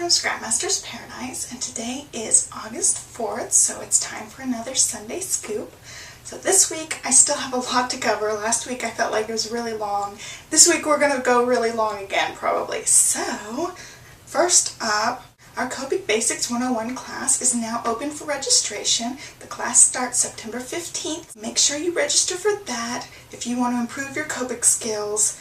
from Scrapmaster's Paradise, and today is August 4th, so it's time for another Sunday Scoop. So this week I still have a lot to cover. Last week I felt like it was really long. This week we're going to go really long again probably. So first up, our Copic Basics 101 class is now open for registration. The class starts September 15th. Make sure you register for that if you want to improve your Copic skills.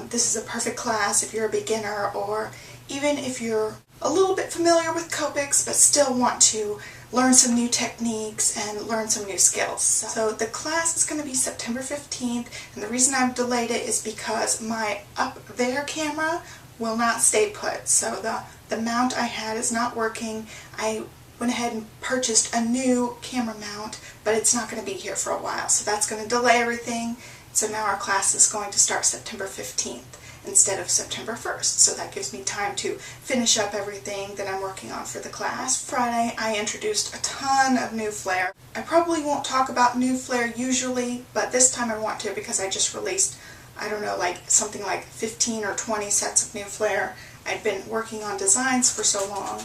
This is a perfect class if you're a beginner, or even if you're a little bit familiar with Copics but still want to learn some new techniques and learn some new skills. So the class is going to be September 15th, and the reason I've delayed it is because my up there camera will not stay put. So the mount I had is not working. I went ahead and purchased a new camera mount, but it's not going to be here for a while, so that's going to delay everything. So now our class is going to start September 15th instead of September 1st. So that gives me time to finish up everything that I'm working on for the class. Friday I introduced a ton of new Flair. I probably won't talk about new Flair usually, but this time I want to because I just released, I don't know, like something like 15 or 20 sets of new Flair. I'd been working on designs for so long,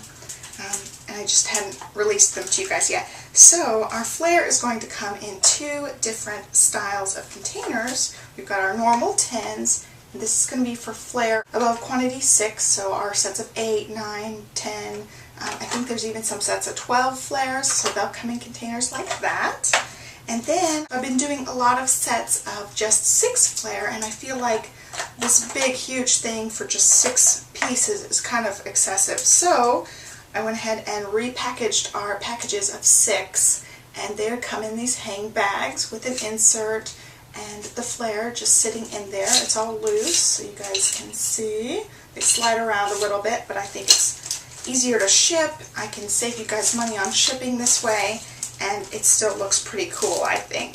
and I just hadn't released them to you guys yet. So our Flair is going to come in two different styles of containers. We've got our normal 10s, and this is going to be for Flair above quantity 6, so our sets of 8, 9, 10, I think there's even some sets of 12 Flairs, so they'll come in containers like that. And then I've been doing a lot of sets of just 6 Flair, and I feel like this big huge thing for just 6 pieces is kind of excessive. So I went ahead and repackaged our packages of 6, and they come in these hang bags with an insert and the Flair just sitting in there. It's all loose so you guys can see. They slide around a little bit, but I think it's easier to ship. I can save you guys money on shipping this way, and it still looks pretty cool, I think,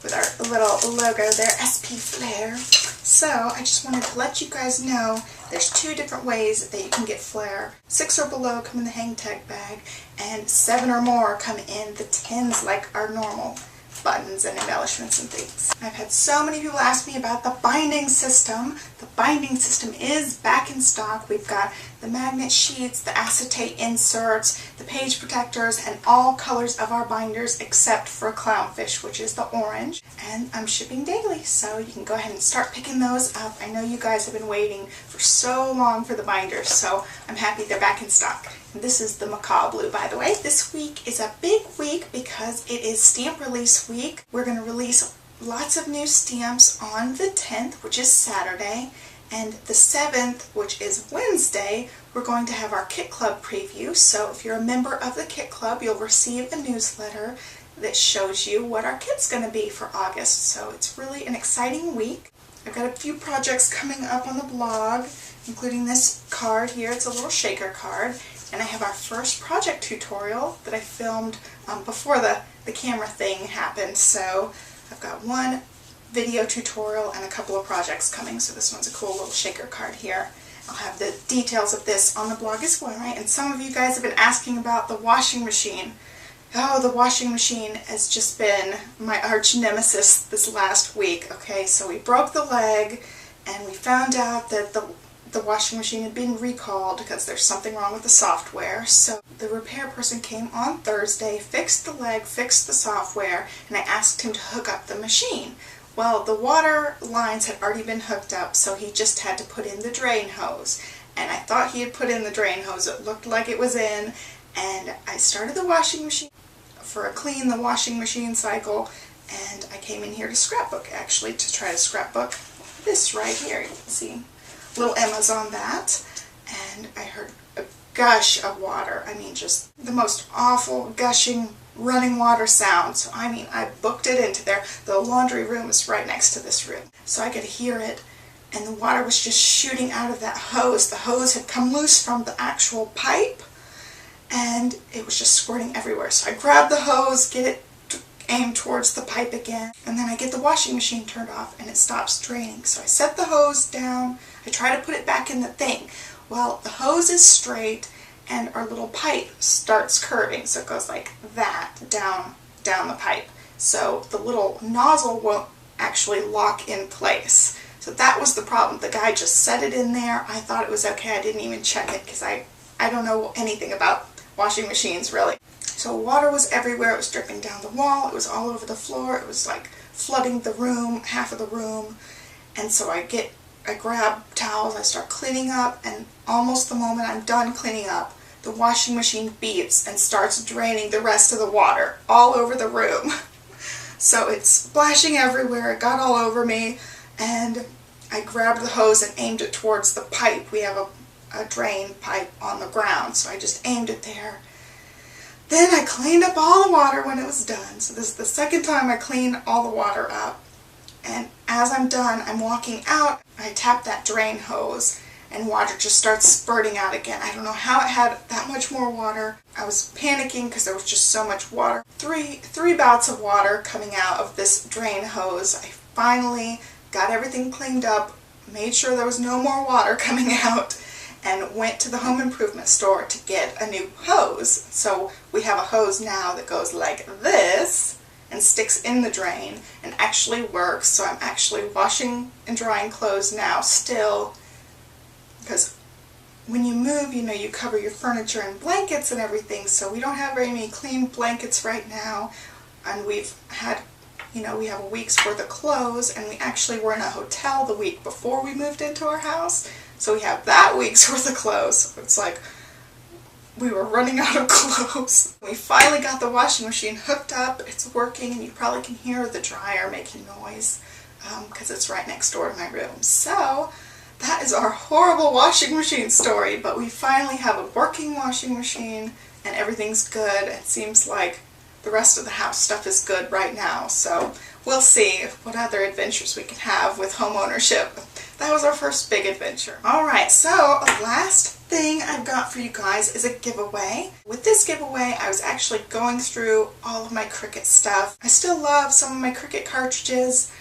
with our little logo there, SP Flair. So I just wanted to let you guys know there's 2 different ways that you can get Flair. 6 or below come in the hang tag bag, and 7 or more come in the 10s like our normal buttons and embellishments and things. I've had so many people ask me about the binding system. The binding system is back in stock. We've got the magnet sheets, the acetate inserts, the page protectors, and all colors of our binders except for clownfish, which is the orange. And I'm shipping daily, so you can go ahead and start picking those up. I know you guys have been waiting for so long for the binders, so I'm happy they're back in stock. And this is the macaw blue, by the way. This week is a big week because it is stamp release week. We're going to release lots of new stamps on the 10th, which is Saturday, and the 7th, which is Wednesday, we're going to have our Kit Club preview. So if you're a member of the Kit Club, you'll receive a newsletter that shows you what our kit's going to be for August. So it's really an exciting week. I've got a few projects coming up on the blog, including this card here. It's a little shaker card. And I have our first project tutorial that I filmed before the camera thing happened. So I've got one video tutorial and a couple of projects coming. So this one's a cool little shaker card here. I'll have the details of this on the blog as well. Right? And some of you guys have been asking about the washing machine. Oh, the washing machine has just been my arch nemesis this last week. Okay, so we broke the leg, and we found out that the washing machine had been recalled because there's something wrong with the software. So the repair person came on Thursday, fixed the leg, fixed the software, and I asked him to hook up the machine. Well, the water lines had already been hooked up, so he just had to put in the drain hose. And I thought he had put in the drain hose. It looked like it was in, and I started the washing machine for a clean the washing machine cycle, and I came in here to scrapbook, actually, to try to scrapbook this right here. You can see little Emma's on that, and I heard a gush of water. I mean, just the most awful gushing running water sound. So I mean, I booked it into there. The laundry room is right next to this room, so I could hear it, and the water was just shooting out of that hose. The hose had come loose from the actual pipe, and it was just squirting everywhere. So I grabbed the hose, get it aimed towards the pipe again, and then I get the washing machine turned off and it stops draining. So I set the hose down, I try to put it back in the thing. Well, the hose is straight and our little pipe starts curving, so it goes like that down the pipe. So the little nozzle won't actually lock in place. So that was the problem. The guy just set it in there. I thought it was okay. I didn't even check it because I I don't know anything about washing machines really. So water was everywhere. It was dripping down the wall. It was all over the floor. It was like flooding the room, half of the room. And so I grab towels, I start cleaning up, and almost the moment I'm done cleaning up, the washing machine beeps and starts draining the rest of the water all over the room. So it's splashing everywhere. It got all over me, and I grabbed the hose and aimed it towards the pipe. We have a drain pipe on the ground, so I just aimed it there. Then I cleaned up all the water when it was done. So this is the second time I clean all the water up. And as I'm done, I'm walking out, I tap that drain hose, and water just starts spurting out again. I don't know how it had that much more water. I was panicking because there was just so much water. Three bouts of water coming out of this drain hose. I finally got everything cleaned up, made sure there was no more water coming out, and went to the home improvement store to get a new hose. So we have a hose now that goes like this and sticks in the drain and actually works. So I'm actually washing and drying clothes now still, because when you move, you know, you cover your furniture and blankets and everything, so we don't have very many clean blankets right now, and we've had, you know, we have a week's worth of clothes, and we actually were in a hotel the week before we moved into our house, so we have that week's worth of clothes. So it's like we were running out of clothes. We finally got the washing machine hooked up. It's working, and you probably can hear the dryer making noise because it's right next door to my room. So that is our horrible washing machine story, but we finally have a working washing machine and everything's good. It seems like the rest of the house stuff is good right now, so we'll see what other adventures we can have with home ownership. That was our first big adventure. Alright, so last thing I've got for you guys is a giveaway. With this giveaway, I was actually going through all of my Cricut stuff. I still love some of my Cricut cartridges,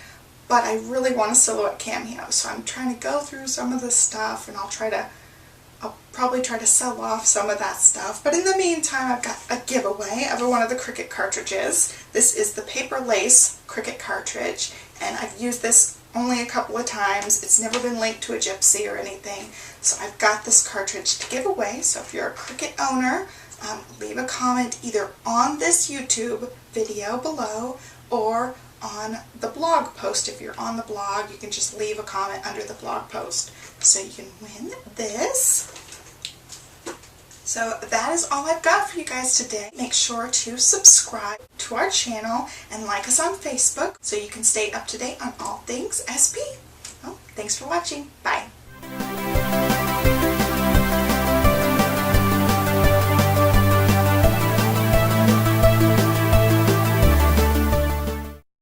but I really want a silhouette cameo, so I'm trying to go through some of this stuff, and I'll probably try to sell off some of that stuff. But in the meantime, I've got a giveaway of one of the Cricut cartridges. This is the Paper Lace Cricut cartridge, and I've used this only a couple of times. It's never been linked to a Gypsy or anything, so I've got this cartridge to give away. So if you're a Cricut owner, leave a comment either on this YouTube video below or on the blog post. If you're on the blog, you can just leave a comment under the blog post. So you can win this. So that is all I've got for you guys today. Make sure to subscribe to our channel and like us on Facebook so you can stay up to date on all things SP. Well, thanks for watching. Bye.